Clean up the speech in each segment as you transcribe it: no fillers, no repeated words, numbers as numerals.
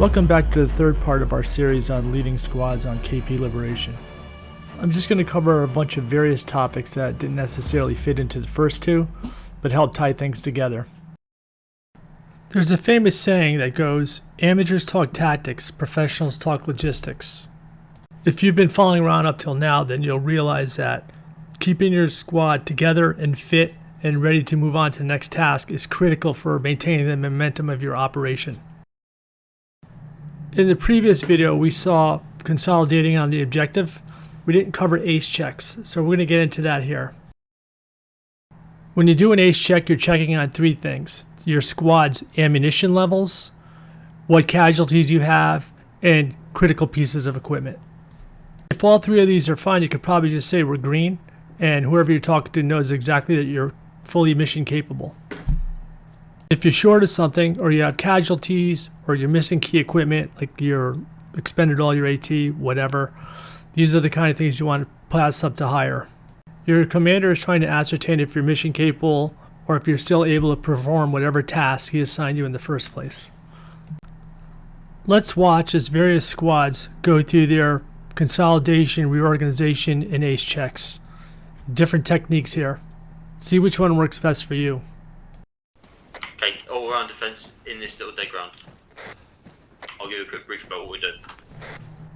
Welcome back to the third part of our series on leading squads on KP Liberation. I'm just going to cover a bunch of various topics that didn't necessarily fit into the first two, but help tie things together. There's a famous saying that goes, amateurs talk tactics, professionals talk logistics. If you've been following around up till now, then you'll realize that keeping your squad together and fit and ready to move on to the next task is critical for maintaining the momentum of your operation. In the previous video, we saw consolidating on the objective. We didn't cover ace checks, so we're going to get into that here. When you do an ace check, you're checking on three things: your squad's ammunition levels, what casualties you have, and critical pieces of equipment. If all three of these are fine, you could probably just say we're green, and whoever you're talking to knows exactly that you're fully mission capable. If you're short of something, or you have casualties, or you're missing key equipment, like you're expended all your AT, whatever, these are the kind of things you want to pass up to higher. Your commander is trying to ascertain if you're mission capable, or if you're still able to perform whatever task he assigned you in the first place. Let's watch as various squads go through their consolidation, reorganization, and ace checks. Different techniques here. See which one works best for you. Okay, all-round defense in this little dead ground. I'll give you a quick brief about what we do.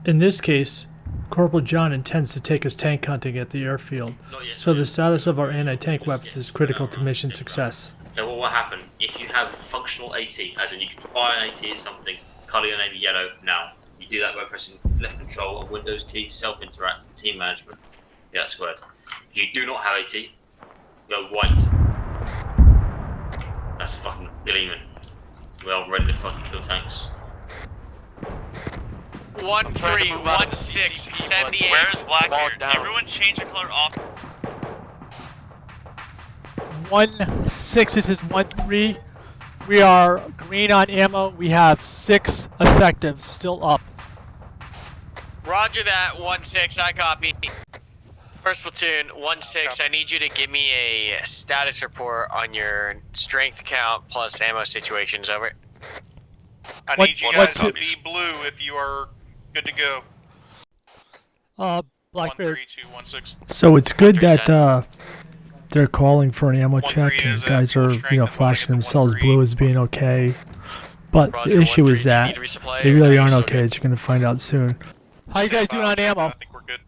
In this case, Corporal John intends to take us tank hunting at the airfield, so the status of our anti-tank weapons is critical to mission success. Now what will happen, if you have functional AT, as in you can fire an AT as something, colour your name yellow now. You do that by pressing left control or Windows key, self-interact, team management. Yeah, that's squared. If you do not have AT, go white. That's fucking gleaming. Well, ready to fucking kill tanks. 1316, send the ace. Where's black here? Everyone change the color off. 1-6, this is 1-3. We are green on ammo. We have 6 effectives still up. Roger that, 1-6, I copy. First platoon, 1-6, I need you to give me a status report on your strength count plus ammo situations, over. I need you guys to be blue if you are good to go. Blackbeard. 13216. So it's good that they're calling for an ammo check, and guys are, flashing themselves blue as being okay. But the issue is that they really aren't okay, as you're going to find out soon. How you guys doing on ammo? I think we're good.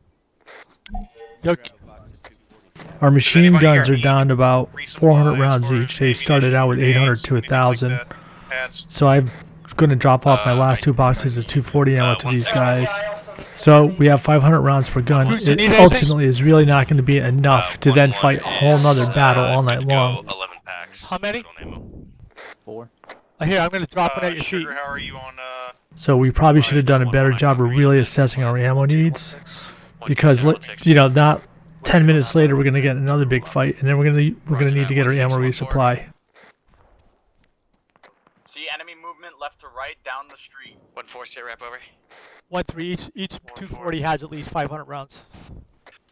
Our machine guns are down to about 400 rounds each. They started out with 800 to 1,000. So I'm going to drop off my last 2 boxes of 240 ammo to these guys. So we have 500 rounds per gun. It ultimately is really not going to be enough to then fight a whole nother battle all night long. 11 packs. How many? 4. Here, I'm going to drop it at your feet. Sugar, how are you on, So we probably should have done a better job of really assessing our ammo needs, because not 10 minutes later we're going to get another big fight, and then we're going to need to get our ammo resupply. See enemy movement left to right down the street. 1-4, sit rep, over. 1-3, each 240 has at least 500 rounds.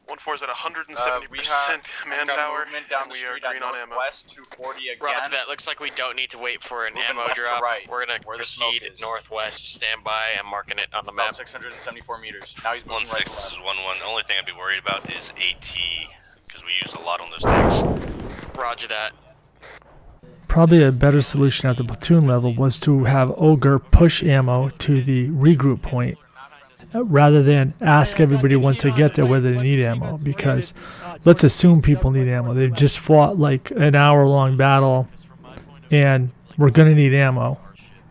1-4's at 170% We have manpower, movement down and the we are street green at on ammo. northwest, 240 again. Roger that, looks like we don't need to wait for an Moving ammo left to drop. right, We're going to where the smoke proceed is. northwest, stand by, I'm marking it on the About map. 674 meters. Now he's moving 1-6, right to this is left. 1-1. The only thing I'd be worried about is AT, because we use a lot on those tanks. Roger that. Probably a better solution at the platoon level was to have Ogre push ammo to the regroup point, rather than ask everybody once they get there whether they need ammo, because let's assume people need ammo. They've just fought like an hour-long battle, and we're going to need ammo.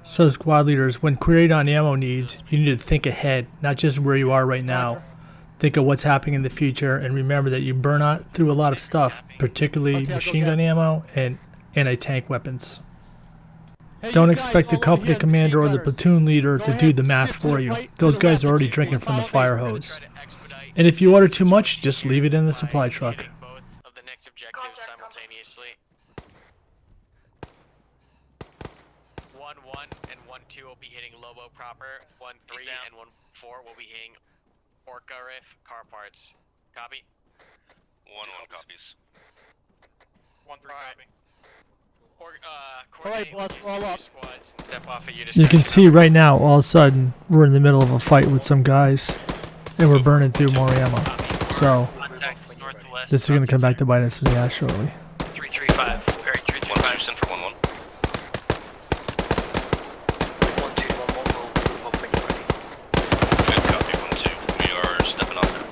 So squad leaders, when queried on ammo needs, you need to think ahead, not just where you are right now. Think of what's happening in the future, and remember that you burn out through a lot of stuff, particularly machine gun ammo and anti-tank weapons. Don't expect the company commander or the platoon leader to do the math for you. Those guys are already drinking from the fire hose. And if you order too much, just leave it in the supply truck. Both of the next objectives simultaneously. 1-1 and 1-2 will be hitting Lobo proper. 1-3 and 1-4 will be hitting Orca Riff car parts. Copy? 1-1 copies. 1-3 copy. Alright, boss, roll up. Step off at You can see right now, all of a sudden, we're in the middle of a fight with some guys, and we're burning through more ammo. So, this is going to come back to bite us in the ass shortly. 335. Very 335. Send for 1-1. Good copy, 1-2. We are stepping off now.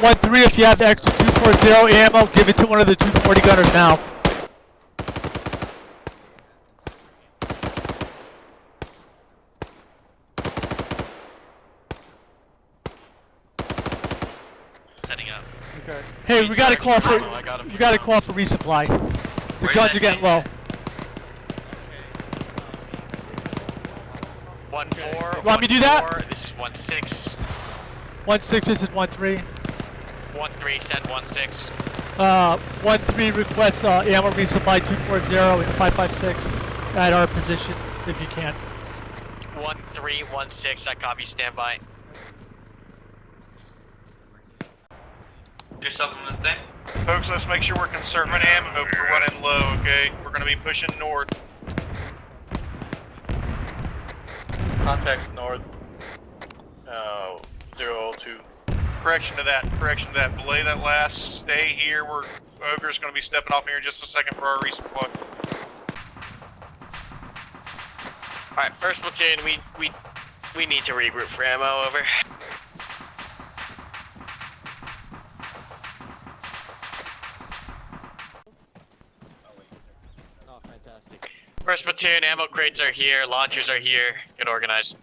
One three, if you have extra 240 ammo, give it to one of the 240 gunners now. Setting up. Okay. Hey, we got to call for I got him. resupply. The Where's guns that are getting team? low. 1-4. You want me to do that? 1-4, this is 1-6. 1-6, this is 1-3. 1-3, send 1-6. 1-3 requests ammo resupply 240 and 556 at our position if you can. 1-3, 1-6, I copy, stand by. Yourself on the thing. Folks, let's make sure we're conserving ammo. We're running low, okay? We're gonna be pushing north. Contacts north. 002. Correction to that. Belay that last. Stay here. Ogre's gonna be stepping off here in just a second for our resupply. Alright, first platoon, we need to regroup for ammo, over. First platoon, ammo crates are here, launchers are here, get organized.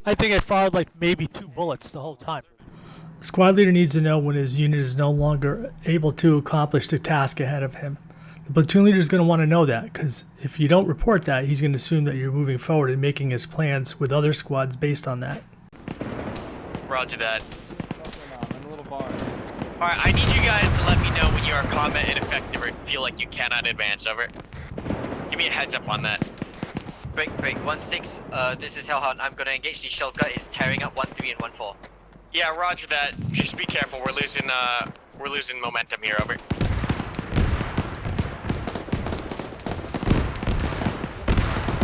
I think I fired like maybe 2 bullets the whole time. The squad leader needs to know when his unit is no longer able to accomplish the task ahead of him. The platoon leader is going to want to know that, because if you don't report that, he's going to assume that you're moving forward and making his plans with other squads based on that. Roger that. Alright, I need you guys to let me know when you are combat ineffective or feel like you cannot advance, over. Give me a heads up on that. Break, 1-6, this is Hellhound. I'm gonna engage the shellgun. It's tearing up 1-3 and 1-4. Yeah, roger that. Just be careful, we're losing momentum here, over.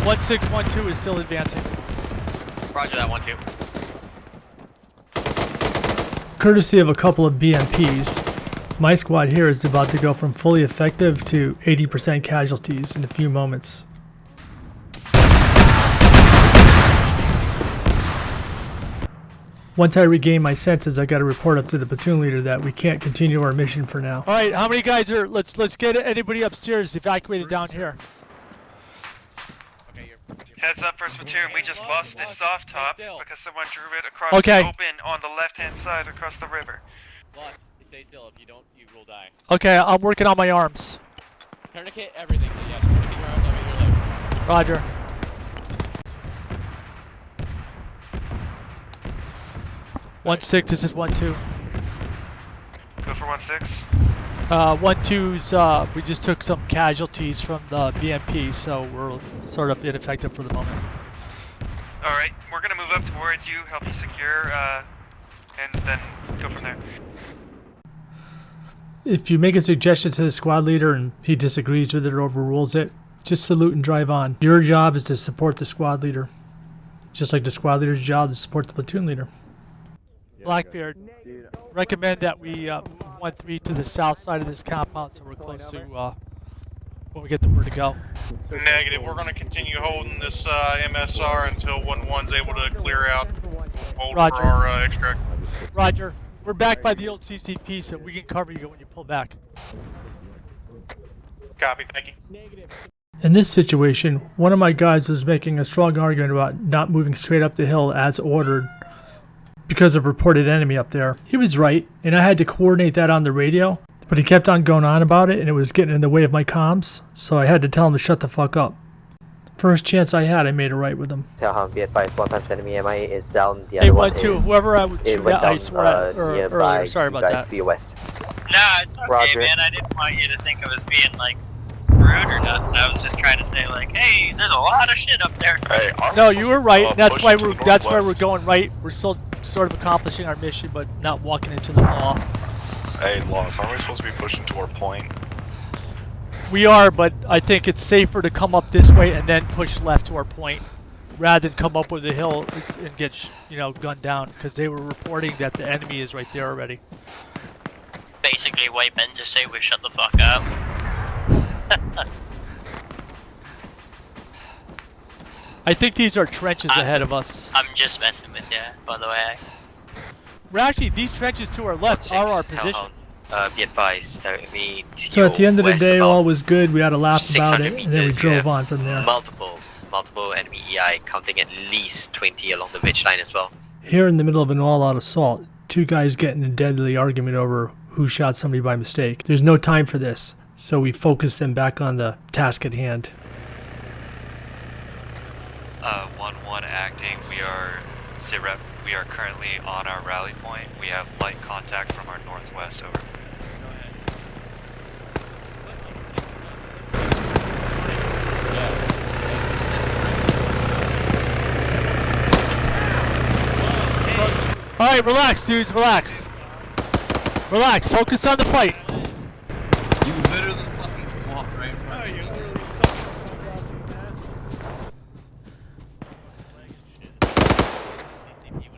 One 612 is still advancing. Roger that, 1-2. Courtesy of a couple of BMPs, my squad here is about to go from fully effective to 80% casualties in a few moments. Once I regain my senses, I got to report up to the platoon leader that we can't continue our mission for now. All right, how many guys are? Let's get anybody upstairs evacuated down here. Heads up, first platoon. We just lost a soft top because someone drew it across Okay. the open on the left-hand side across the river. Boss, stay still. If you don't, you will die. Okay, I'm working on my arms. Tourniquet everything. Yeah, tourniquet your arms over your legs. Roger. One 6, this is 1-2. Go for 1-6. 1-2's, we just took some casualties from the BMP, so we're sort of ineffective for the moment. Alright, we're gonna move up towards you, help you secure, and then go from there. If you make a suggestion to the squad leader and he disagrees with it or overrules it, just salute and drive on. Your job is to support the squad leader, just like the squad leader's job is to support the platoon leader. Blackbeard, recommend that we 1-3 to the south side of this compound so we're close to when we get the word to go. Negative. We're gonna continue holding this MSR until 1-1's able to clear out. Hold Roger. for our extract. Roger. We're back by the old CCP, so we can cover you when you pull back. Copy. Thank you. In this situation, one of my guys was making a strong argument about not moving straight up the hill as ordered because of reported enemy up there. He was right, and I had to coordinate that on the radio, but he kept on going on about it, and it was getting in the way of my comms, so I had to tell him to shut the fuck up. First chance I had, I made it right with him. Hellhound, be advised, one times enemy MI is down, the other one is... 1-2, whoever I would shoot at, I swear at earlier, sorry about that. To your west. Nah, it's okay, Roger. man. I didn't want you to think I was being like rude or nothing. I was just trying to say like, hey, there's a lot of shit up there. Hey, No, you were right. That's why we're northwest. going right. We're still sort of accomplishing our mission, but not walking into the mall. Hey, Lost, aren't we supposed to be pushing to our point? We are, but I think it's safer to come up this way and then push left to our point, rather than come up with the hill and get, gunned down. Because they were reporting that the enemy is right there already. Basically, wait, Ben, just say we shut the fuck up. I think these are trenches ahead of us. I'm just messing with you, by the way. We're actually, these trenches to our left are our position. Be advised, me to So at the end of the west day, about all was good. We had a laugh about 600 it, and then we meters, you drove have on from there. multiple enemy EI, counting at least 20 along the ridge line as well. Here in the middle of an all-out assault, two guys getting in a deadly argument over who shot somebody by mistake. There's no time for this, so we focus them back on the task at hand. 1-1 acting. We are Zirep. We are currently on our rally point. We have light contact from our northwest. Over. Alright, relax, dudes, relax. Relax, focus on the fight. You literally fucking walked right in front of me.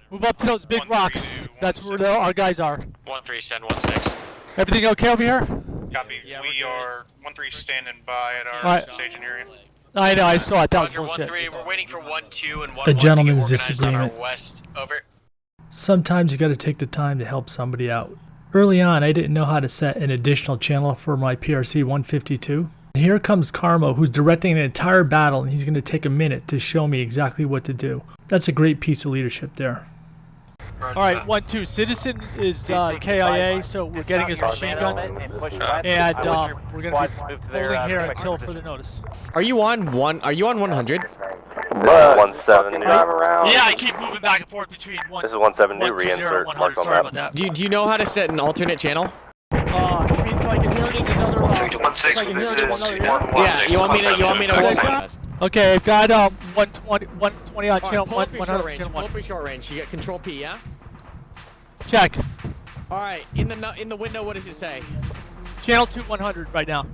Move up to those big rocks. That's where our guys are. 1-3, send 1-6. Everything okay over here? Copy. We are 1-3 standing by at our Alright. staging area. I know, I saw it. That was Roger, bullshit. 1-3, we're waiting for 1-2 and 1-1 A gentleman's to get organized on our disagreement. west. Over. Sometimes you got to take the time to help somebody out. Early on, I didn't know how to set an additional channel for my PRC 152. Here comes Karma, who's directing an entire battle, and he's going to take a minute to show me exactly what to do. That's a great piece of leadership there. Alright, 1-2. Citizen is KIA, so we're getting his machine gun. And we're going to be holding here until further notice. Are you on 100? 170. Yeah, I keep moving back and forth between 1. This is 170, 120, reinsert, 100. mark on Sorry map. about that. Do you know how to set an alternate channel? You mean so I can hear another 1-6, this is 1-1. Yeah, you want me to work? Okay, I've got 120 on channel, Pull up your short 100 range. channel Pull 1. up your short range. You get control P, yeah? Check. All right. In the window, what does it say? Channel 2 100 right now.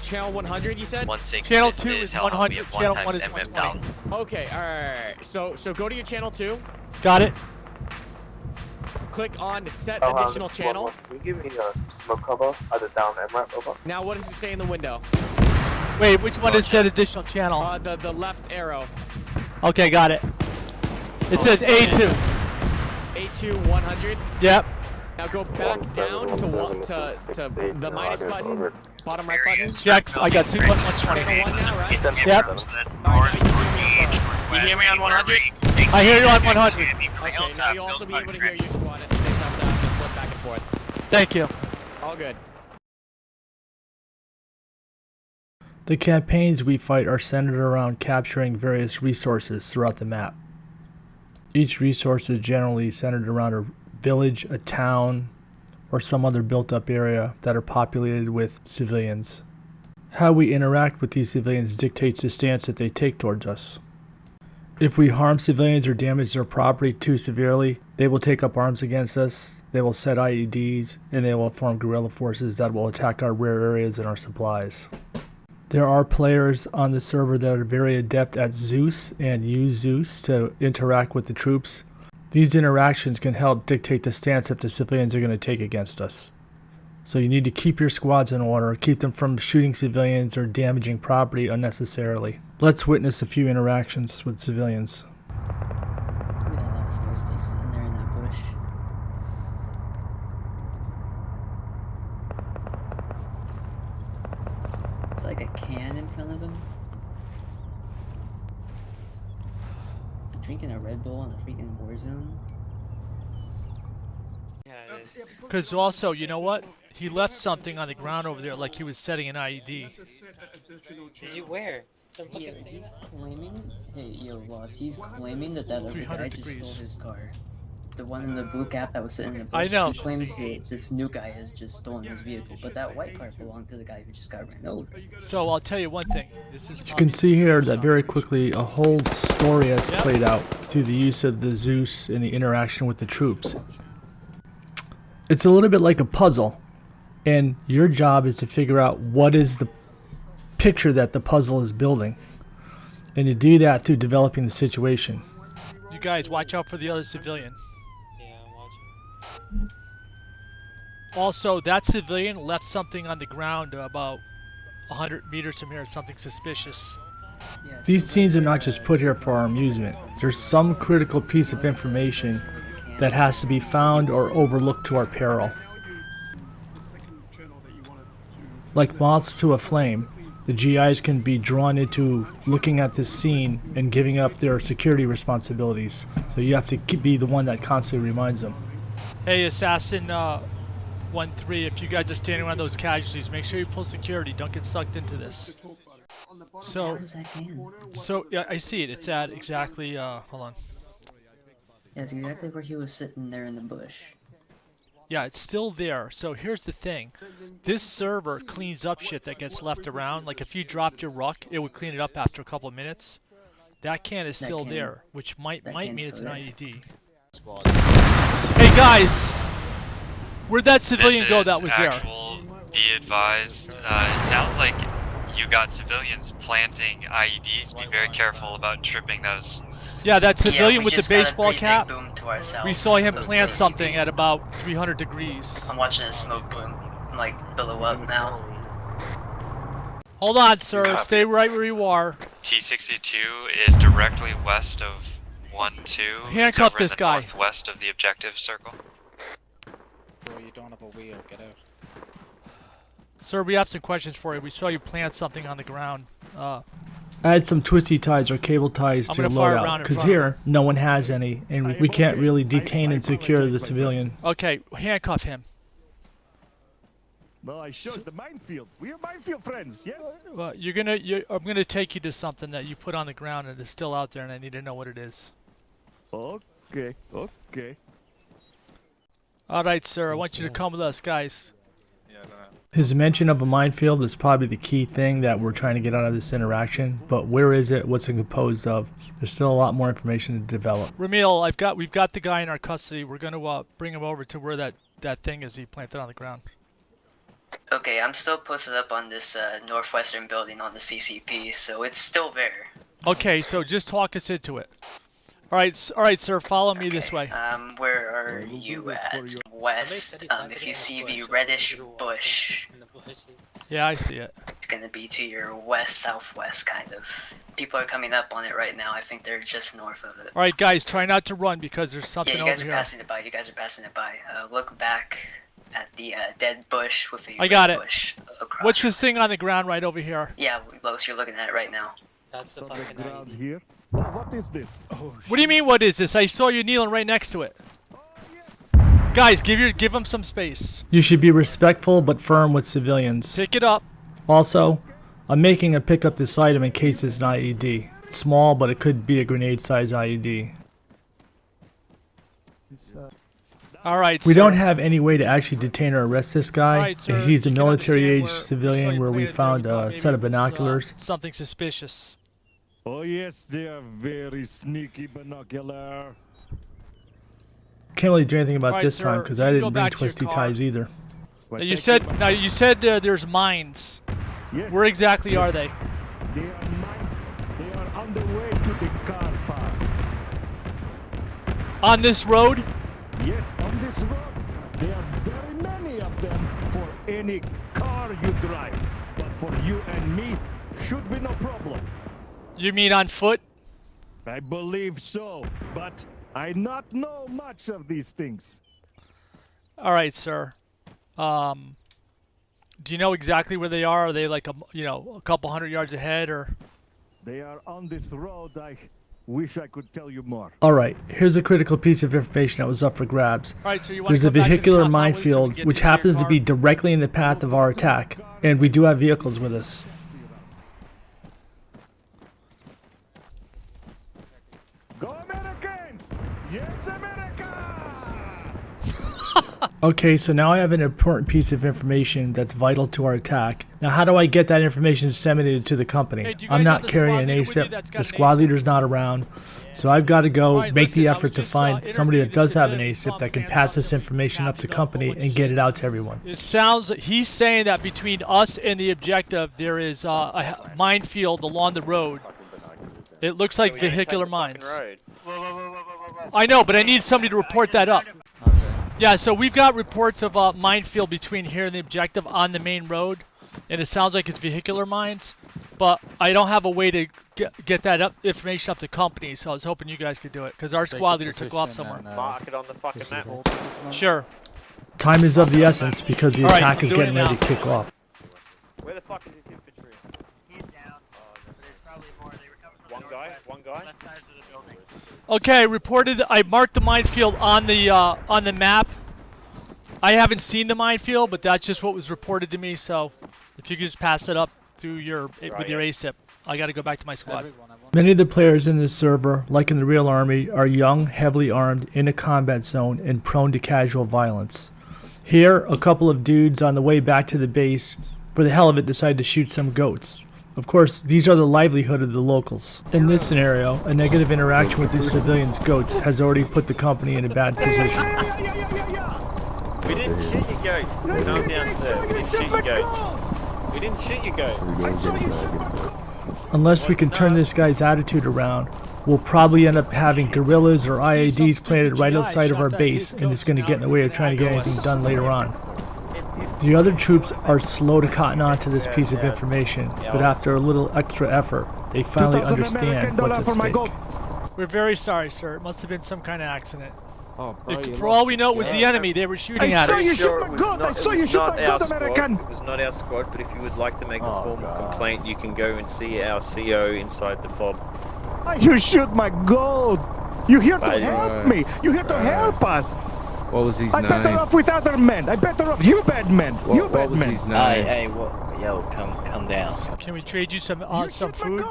Channel 100. You said. 1-6. Channel this 2 is Hellhound. We 100. have Channel 1 1 is times 120. down. Okay. All right. So go to your channel 2. Got it. Click on set additional channel. Can you give me some smoke cover? Either down MRAP over. Now what does it say in the window? Wait, which one is said additional channel? The left arrow. Okay, got it. It says A2. A2 100. Yep. Now go back down to the minus button, bottom right button. Checks. I got 120. 1 now, right? Yep. Alright, now you hear me on 100? I hear you on 100. Okay, now you'll also be able to hear your squad at the same time that I flip back and forth. Thank you. All good. The campaigns we fight are centered around capturing various resources throughout the map. Each resource is generally centered around a village, a town, or some other built-up area that are populated with civilians. How we interact with these civilians dictates the stance that they take towards us. If we harm civilians or damage their property too severely, they will take up arms against us, they will set IEDs, and they will form guerrilla forces that will attack our rear areas and our supplies. There are players on the server that are very adept at Zeus and use Zeus to interact with the troops. These interactions can help dictate the stance that the civilians are going to take against us. So you need to keep your squads in order, keep them from shooting civilians or damaging property unnecessarily. Let's witness a few interactions with civilians. Look at all that snow still sitting there in that bush. It's like a can in front of him. Drinking a Red Bull on the freaking war zone. Yeah, it is. Because also, you know what? He left something on the ground over there like he was setting an IED. Is he where? He's claiming, hey yo boss, he's claiming that other guy 300 just degrees. stole his car. The one in the blue cap that was sitting in the bush. I know. He claims this new guy has just stolen his vehicle, but that white car belonged to the guy who just got ran over. So I'll tell you one thing. This is You can see here that very quickly a whole story has played out through the use of the Zeus and the interaction with the troops. It's a little bit like a puzzle, and your job is to figure out what is the picture that the puzzle is building. And you do that through developing the situation. You guys, watch out for the other civilian. Yeah, I'm watching. Also, that civilian left something on the ground about 100 meters from here. Something suspicious. These scenes are not just put here for our amusement. There's some critical piece of information that has to be found or overlooked to our peril. Like moths to a flame, the GIs can be drawn into looking at this scene and giving up their security responsibilities. So you have to be the one that constantly reminds them. Hey, Assassin 1-3, if you guys are standing around those casualties, make sure you pull security. Don't get sucked into this. So yeah, I see it. It's at exactly, hold on. Yeah, it's exactly where he was sitting there in the bush. Yeah, it's still there. So here's the thing. This server cleans up shit that gets left around. Like if you dropped your ruck, it would clean it up after a couple of minutes. That can is still there, which might mean it's an IED. Hey guys! Where'd that civilian go that was there? Be advised. It sounds like you got civilians planting IEDs. Be very careful about tripping those. Yeah, that civilian with the baseball cap. To We saw him plant something at about 300 degrees. I'm watching a smoke boom, like, billow up now. Hold on, sir. Stay right where you are. T-62 is directly west of 1-2. Handcuff this guy. Northwest of the objective circle. Bro, you don't have a wheel. Get out. Sir, we have some questions for you. We saw you plant something on the ground. Add some twisty ties or cable ties to loadout, because here no one has any, and we can't really detain and secure the civilian. Okay, handcuff him. No, I showed the minefield. We are minefield friends, yes? Well, I'm gonna take you to something that you put on the ground and is still out there, and I need to know what it is. Okay, okay. All right, sir. I want you to come with us, guys. His mention of a minefield is probably the key thing that we're trying to get out of this interaction, but where is it? What's it composed of? There's still a lot more information to develop. Ramil, we've got the guy in our custody. We're gonna bring him over to where that thing is he planted on the ground. Okay, I'm still posted up on this northwestern building on the CCP, so it's still there. Okay, so just talk us into it. All right, sir. Follow me this way. Where are you at? West. If you see the reddish bush. Yeah, I see it. It's gonna be to your west-southwest, kind of. People are coming up on it right now. I think they're just north of it. All right, guys, try not to run because there's something over here. Yeah, you guys are passing it by. Look back at the dead bush with the I got red it. bush across. What's this thing on the ground right over here? Yeah, Los, you're looking at it right now. That's the fucking ground IED. here. What is this? Oh, What do you mean? What is this? I saw you kneeling right next to it. Guys, give him some space. You should be respectful but firm with civilians. Pick it up. Also, I'm making a pick up this item in case it's an IED. It's small, but it could be a grenade-sized IED. All right, We don't have any way to actually detain or arrest this guy. Alright, sir, He's a you can military-age understand civilian where we found a set of binoculars. Something suspicious. Oh yes, they are very sneaky binocular. Can't really do anything about Alright, this sir, time because you I can didn't go bring back to your twisty car. ties either. Now, you said there's mines. Yes. Where exactly are they? They are mines. They are on the way to the car parks. On this road? Yes, on this road. There are very many of them for any car you drive. But for you and me, should be no problem. You mean on foot? I believe so, but I not know much of these things. All right, sir. Do you know exactly where they are? Are they like a couple hundred yards ahead, or? They are on this road. I wish I could tell you more. Alright, here's a critical piece of information that was up for grabs. Alright, so you wanna There's a come back to the vehicular top highway so we minefield get which to your happens to car? be directly in the path of our attack, and we do have vehicles with us. Go Americans! Yes, America! Okay, so now I have an important piece of information that's vital to our attack. Now, how do I get that information disseminated to the company? Hey, do you I'm guys not have the carrying squad an leader with you ASIP. that's got The an squad ASIP? leader's not around. So I've got to go Alright, make the listen, I effort was to just, find somebody that interviewing does have an civilians. ASIP that can Pants pass off, this then we information up to captured company a bunch and of get shit. it out to everyone. It sounds, he's saying that between us and the objective, there is a minefield along the road. It looks like vehicular mines. I know, but I need somebody to report that up. Yeah, so we've got reports of a minefield between here and the objective on the main road, and it sounds like it's vehicular mines, but I don't have a way to get that information up to company, so I was hoping you guys could do it, because our squad leader took off somewhere. Mark it on the fucking map. Sure. Time is of the essence because the All right, attack I'm is doing getting it ready now. to kick off. Where the fuck is his infantry? He's down. But there's probably more. They were coming from One guy? left side of the building. Okay, reported. I marked the minefield on the map. I haven't seen the minefield, but that's just what was reported to me. So, if you could just pass it up through your with your ASIP, I got to go back to my squad. Many of the players in this server, like in the real army, are young, heavily armed, in a combat zone, and prone to casual violence. Here, a couple of dudes on the way back to the base, for the hell of it, decide to shoot some goats. Of course, these are the livelihood of the locals. In this scenario, a negative interaction with these civilians' goats has already put the company in a bad position. We didn't shoot your goats. Calm down, sir. We didn't shoot your goats. We didn't shoot your goats. Unless we can turn this guy's attitude around, we'll probably end up having guerrillas or IADs planted right outside of our base, and it's going to get in the way of trying to get anything done later on. The other troops are slow to cotton on to this piece of information, but after a little extra effort, they finally understand what's at stake. We're very sorry, sir. It must have been some kind of accident. Oh, For all we know, it was the enemy. They were shooting at us. I saw you shoot my god! I saw you shoot my god, American! It was not our squad, but if you would like to make a formal complaint, you can go and see our CO inside the fob. You shoot my goat! You're here to help me! You're here to help us! What was his I'm name? better off with other men! I'm better off! You bad men! You What bad was men! his name? Hey, yo, come down. Can we trade you some food?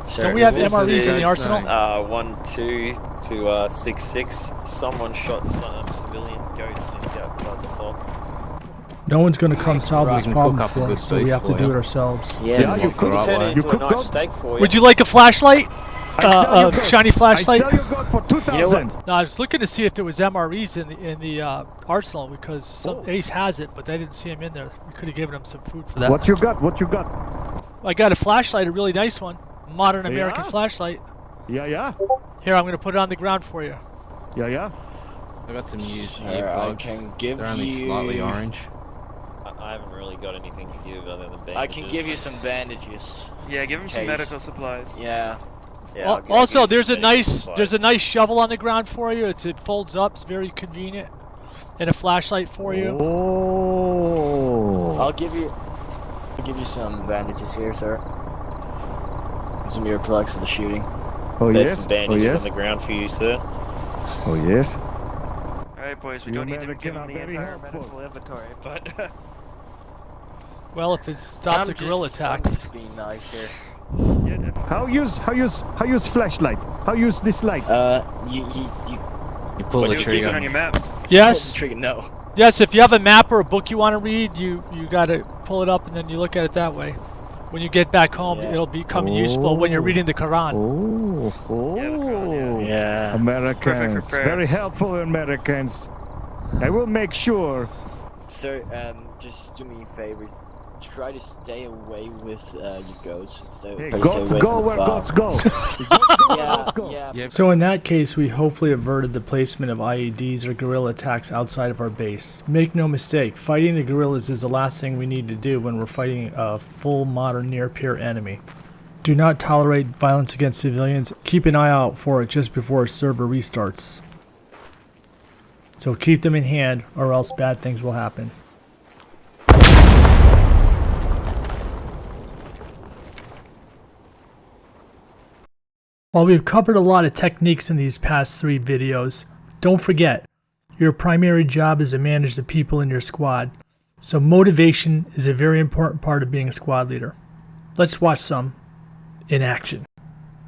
Sir, Don't we have This MREs in the is, arsenal? 1-2 to 6-6. Someone shot some civilians' goats just outside the fob. No one's going to come solve this can problem cook up a for good us, so we base have to for do you. it ourselves. Yeah, you could turn it into a nice goat? steak for you. Would you like a flashlight? Shiny flashlight? I sell your goat for 2,000! No, I was looking to see if there was MREs in the arsenal because Ace has it, but I didn't see him in there. We could have given him some food for that. What you got? What you got? I got a flashlight, a really nice one, modern American flashlight. Yeah? Here, I'm gonna put it on the ground for you. Yeah? I got some used Sir, earplugs. I can give They're only you... slightly orange. I haven't really got anything to give other than bandages. I can give you some bandages. Yeah, give him some Case. medical supplies. Yeah. Yeah, I'll give Also, you there's some a medical nice supplies. shovel on the ground for you. It folds up. It's very convenient, and a flashlight for you. Oh! I'll give you some bandages here, sir. And some earplugs for the shooting. Oh There's yes? some Oh bandages yes? on the ground for you, sir. Oh yes? Alright, boys, we You don't need to American give are him the very entire helpful. medical inventory, but... Well, if it stops a guerrilla attack. I'm just being nice here. How use flashlight? How use this light? You pull the Use it trigger. on your map. Yes. Pull the trigger, no. Yes, if you have a map or a book you want to read, you gotta pull it up and then you look at it that way. When you get back home, it'll become useful when you're reading the Quran. Yeah. Americans, prayer. very helpful Americans. I will make sure. Sir, just do me a favor. Try to stay away with your goats. Hey, goats go where goats go. Yeah. So in that case, we hopefully averted the placement of IEDs or guerrilla attacks outside of our base. Make no mistake, fighting the guerrillas is the last thing we need to do when we're fighting a full modern near-peer enemy. Do not tolerate violence against civilians. Keep an eye out for it just before a server restarts. So keep them in hand or else bad things will happen. While we've covered a lot of techniques in these past 3 videos, don't forget, your primary job is to manage the people in your squad, so motivation is a very important part of being a squad leader. Let's watch some in action.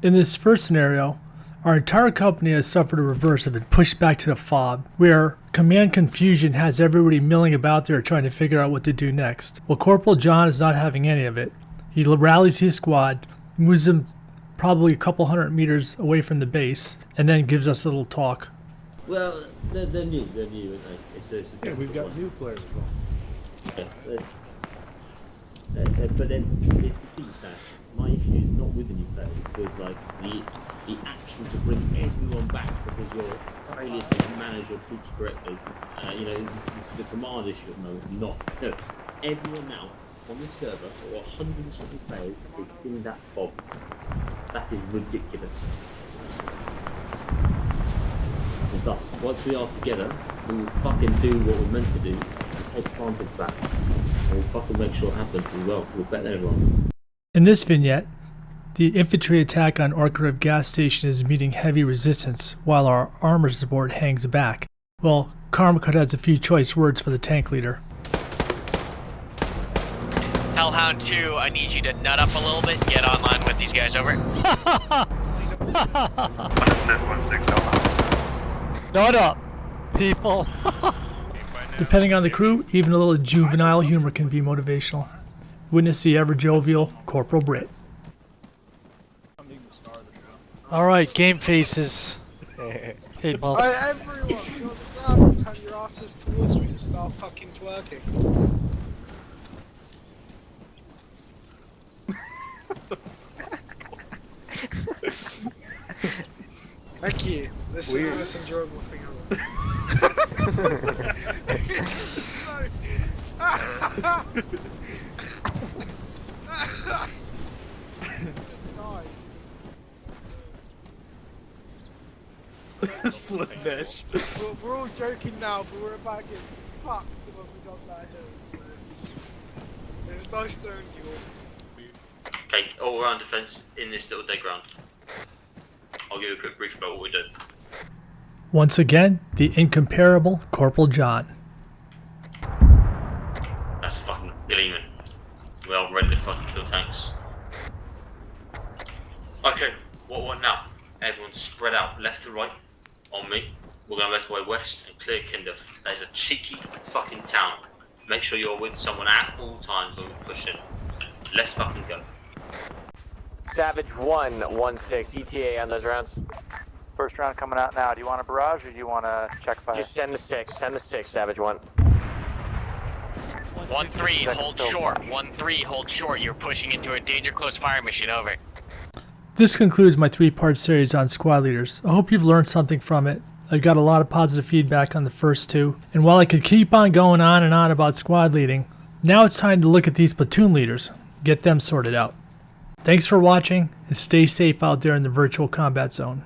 In this first scenario, Our entire company has suffered a reverse of it, pushed back to the fob, where command confusion has everybody milling about there trying to figure out what to do next. Well, Corporal John is not having any of it. He rallies his squad, moves them probably a couple 100 meters away from the base, and then gives us a little talk. Well, they're new, aren't they? It's Yeah, we've got new players as well. But then, if you think that, my issue is not with the new players, because like the action to bring everyone back because you're failure to manage your troops correctly, this is a command issue at the moment, not. No, everyone now on the server, or 170 players, is in that fog. That is ridiculous. And thus, once we are together, we will fucking do what we're meant to do and take advantage back. And we'll fucking make sure it happens as well. We're better than everyone. In this vignette, the infantry attack on Orkarov gas station is meeting heavy resistance while our armor support hangs back. Well, Karmakut has a few choice words for the tank leader. Hellhound 2, I need you to nut up a little bit and get online with these guys, over. 1-6 Hellhound. Nut up, people. Depending on the crew, even a little juvenile humor can be motivational. Witness the ever-jovial Corporal Britt. Alright, game faces. Hey, Paul. Hey, everyone, you're on the ground and turn your asses towards me and start fucking twerking. Thank you. This is the most enjoyable thing Slipdish. We're all joking now, but we're about to get fucked when we got that hill. So. It was nice knowing you all. Okay, all round defence in this little dead ground. I'll give you a quick brief about what we did. Once again, the incomparable Corporal John. That's fucking gleaming. Well, ready to fucking kill tanks. Okay, what now? Everyone spread out left to right on me. We're gonna make our way west and clear Kindef. That is a cheeky fucking town. Make sure you're with someone at all times when we push in. Let's fucking go. Savage 1-1-6 ETA on those rounds. First round coming out now. Do you want a barrage or do you want to check fire? Just send the 6, Savage 1. 1-3, hold short. 1-3, hold short. You're pushing into a danger close fire mission, over. This concludes my 3-part series on squad leaders. I hope you've learned something from it. I got a lot of positive feedback on the first 2, and while I could keep on going on and on about squad leading, now it's time to look at these platoon leaders, get them sorted out. Thanks for watching, and stay safe out there in the virtual combat zone.